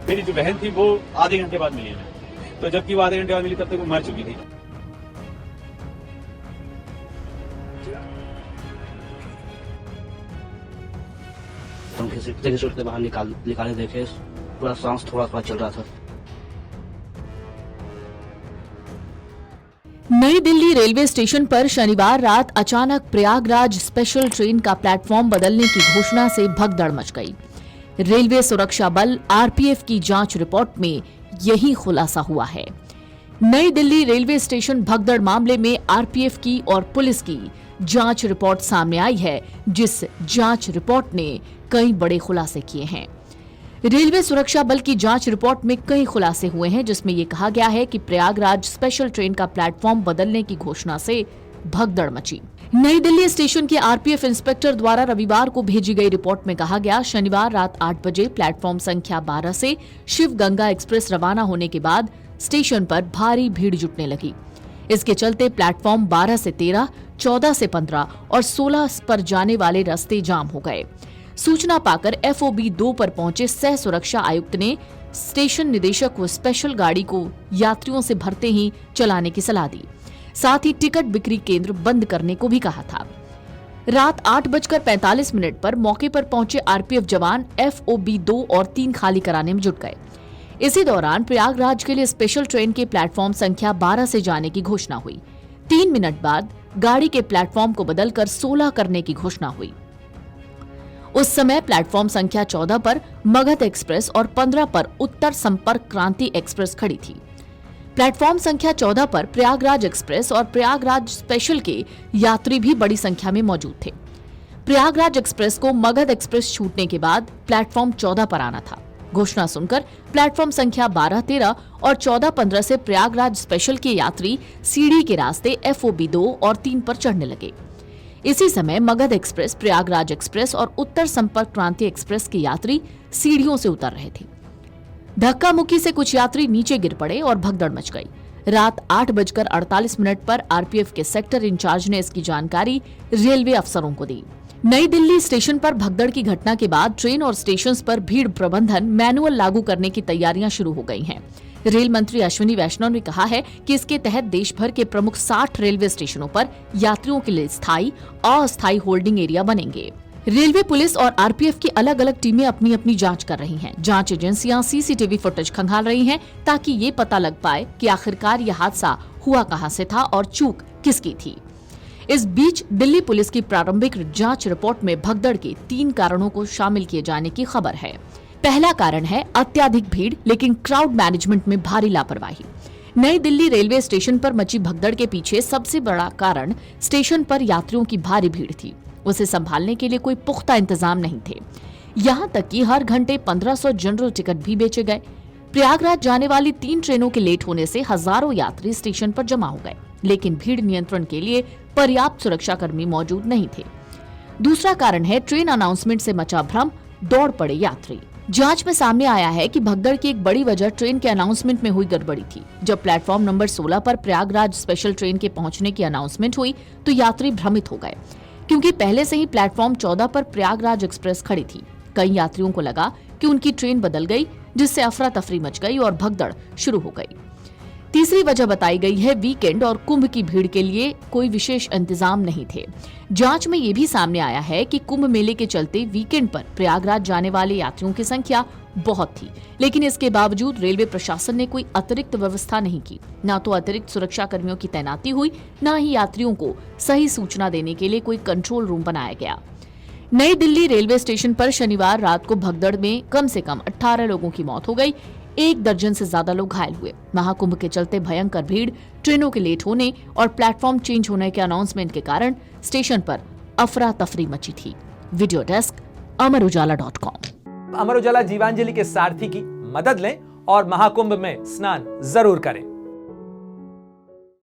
मेरी जो बहन थी वो आधे घंटे बाद मिली है, तो जबकि वो आधे घंटे बाद मिली तब तक वो मर चुकी थी। हम किसी से बाहर निकाले देखे, पूरा सांस थोड़ा थोड़ा चल रहा था। नई दिल्ली रेलवे स्टेशन पर शनिवार रात अचानक प्रयागराज स्पेशल ट्रेन का प्लेटफॉर्म बदलने की घोषणा से भगदड़ मच गई। रेलवे सुरक्षा बल आरपीएफ की जांच रिपोर्ट में यही खुलासा हुआ है। नई दिल्ली रेलवे स्टेशन भगदड़ मामले में आरपीएफ की और पुलिस की जांच रिपोर्ट सामने आई है, जिस जांच रिपोर्ट ने कई बड़े खुलासे किए हैं। रेलवे सुरक्षा बल की जांच रिपोर्ट में कई खुलासे हुए हैं, जिसमें यह कहा गया है कि प्रयागराज स्पेशल ट्रेन का प्लेटफॉर्म बदलने की घोषणा से भगदड़ मची। नई दिल्ली स्टेशन के आरपीएफ इंस्पेक्टर द्वारा रविवार को भेजी गई रिपोर्ट में कहा गया, शनिवार रात 8 बजे प्लेटफॉर्म संख्या 12 से शिव गंगा एक्सप्रेस रवाना होने के बाद स्टेशन पर भारी भीड़ जुटने लगी। इसके चलते प्लेटफॉर्म 12 से 13, 14 से 15 और 16 पर जाने वाले रास्ते जाम हो गए। सूचना पाकर एफओबी 2 पर पहुंचे सह सुरक्षा आयुक्त ने स्टेशन निदेशक को स्पेशल गाड़ी को यात्रियों से भरते ही चलाने की सलाह दी। साथ ही टिकट बिक्री केंद्र बंद करने को भी कहा था। रात 8:45 पर मौके पर पहुंचे आरपीएफ जवान एफओबी 2 और 3 खाली कराने में जुट गए। इसी दौरान प्रयागराज के लिए स्पेशल ट्रेन के प्लेटफॉर्म संख्या 12 से जाने की घोषणा हुई। 3 मिनट बाद गाड़ी के प्लेटफॉर्म को बदलकर 16 करने की घोषणा हुई। उस समय प्लेटफॉर्म संख्या 14 पर मगध एक्सप्रेस और 15 पर उत्तर संपर्क क्रांति एक्सप्रेस खड़ी थी। प्लेटफॉर्म संख्या 14 पर प्रयागराज एक्सप्रेस और प्रयागराज स्पेशल के यात्री भी बड़ी संख्या में मौजूद थे। प्रयागराज एक्सप्रेस को मगध एक्सप्रेस छूटने के बाद प्लेटफॉर्म 14 पर आना था। घोषणा सुनकर प्लेटफॉर्म संख्या 12, 13 और 14, 15 से प्रयागराज स्पेशल के यात्री सीढ़ी के रास्ते एफओबी 2 और 3 पर चढ़ने लगे। इसी समय मगध एक्सप्रेस, प्रयागराज एक्सप्रेस और उत्तर संपर्क क्रांति एक्सप्रेस के यात्री सीढ़ियों से उतर रहे थे। धक्का मुक्की से कुछ यात्री नीचे गिर पड़े और भगदड़ मच गई। रात 8:48 पर आरपीएफ के सेक्टर इंचार्ज ने इसकी जानकारी रेलवे अफसरों को दी। नई दिल्ली स्टेशन पर भगदड़ की घटना के बाद ट्रेन और स्टेशंस पर भीड़ प्रबंधन मैनुअल लागू करने की तैयारियां शुरू हो गई हैं। रेल मंत्री अश्विनी वैष्णव ने कहा है कि इसके तहत देश भर के प्रमुख 60 रेलवे स्टेशनों पर यात्रियों के लिए स्थायी, अस्थायी होल्डिंग एरिया बनेंगे। रेलवे, पुलिस और आरपीएफ की अलग अलग टीमें अपनी अपनी जांच कर रही हैं। जांच एजेंसियां सीसीटीवी फुटेज खंगाल रही हैं ताकि ये पता लग पाए कि आखिरकार यह हादसा हुआ कहां से था और चूक किसकी थी। इस बीच दिल्ली पुलिस की प्रारंभिक जांच रिपोर्ट में भगदड़ के 3 कारणों को शामिल किए जाने की खबर है। पहला कारण है अत्यधिक भीड़ लेकिन क्राउड मैनेजमेंट में भारी लापरवाही। नई दिल्ली रेलवे स्टेशन पर मची भगदड़ के पीछे सबसे बड़ा कारण स्टेशन पर यात्रियों की भारी भीड़ थी। उसे संभालने के लिए कोई पुख्ता इंतजाम नहीं थे। यहाँ तक कि हर घंटे 1500 जनरल टिकट भी बेचे गए। प्रयागराज जाने वाली 3 ट्रेनों के लेट होने से हजारों यात्री स्टेशन पर जमा हो गए, लेकिन भीड़ नियंत्रण के लिए पर्याप्त सुरक्षाकर्मी मौजूद नहीं थे। दूसरा कारण है ट्रेन अनाउंसमेंट से मचा भ्रम, दौड़ पड़े यात्री। जांच में सामने आया है कि भगदड़ की एक बड़ी वजह ट्रेन के अनाउंसमेंट में हुई गड़बड़ी थी। जब प्लेटफॉर्म नंबर 16 पर प्रयागराज स्पेशल ट्रेन के पहुंचने की अनाउंसमेंट हुई तो यात्री भ्रमित हो गए, क्योंकि पहले से ही प्लेटफॉर्म 14 पर प्रयागराज एक्सप्रेस खड़ी थी। कई यात्रियों को लगा कि उनकी ट्रेन बदल गई, जिससे अफरा तफरी मच गई और भगदड़ शुरू हो गई। तीसरी वजह बताई गई है वीकेंड और कुंभ की भीड़ के लिए कोई विशेष इंतजाम नहीं थे। जांच में ये भी सामने आया है कि कुंभ मेले के चलते वीकेंड पर प्रयागराज जाने वाले यात्रियों की संख्या बहुत थी, लेकिन इसके बावजूद रेलवे प्रशासन ने कोई अतिरिक्त व्यवस्था नहीं की। न तो अतिरिक्त सुरक्षा कर्मियों की तैनाती हुई, न ही यात्रियों को सही सूचना देने के लिए कोई कंट्रोल रूम बनाया गया। नई दिल्ली रेलवे स्टेशन पर शनिवार रात को भगदड़ में कम से कम 18 लोगों की मौत हो गई। 1 दर्जन से ज्यादा लोग घायल हुए। महाकुंभ के चलते भयंकर भीड़, ट्रेनों के लेट होने और प्लेटफॉर्म चेंज होने के अनाउंसमेंट के कारण स्टेशन पर अफरा तफरी मची थी। Video desk amarujala.com। Amar Ujala Jeevanjali के सारथी की मदद लें और महाकुंभ में स्नान जरूर करें।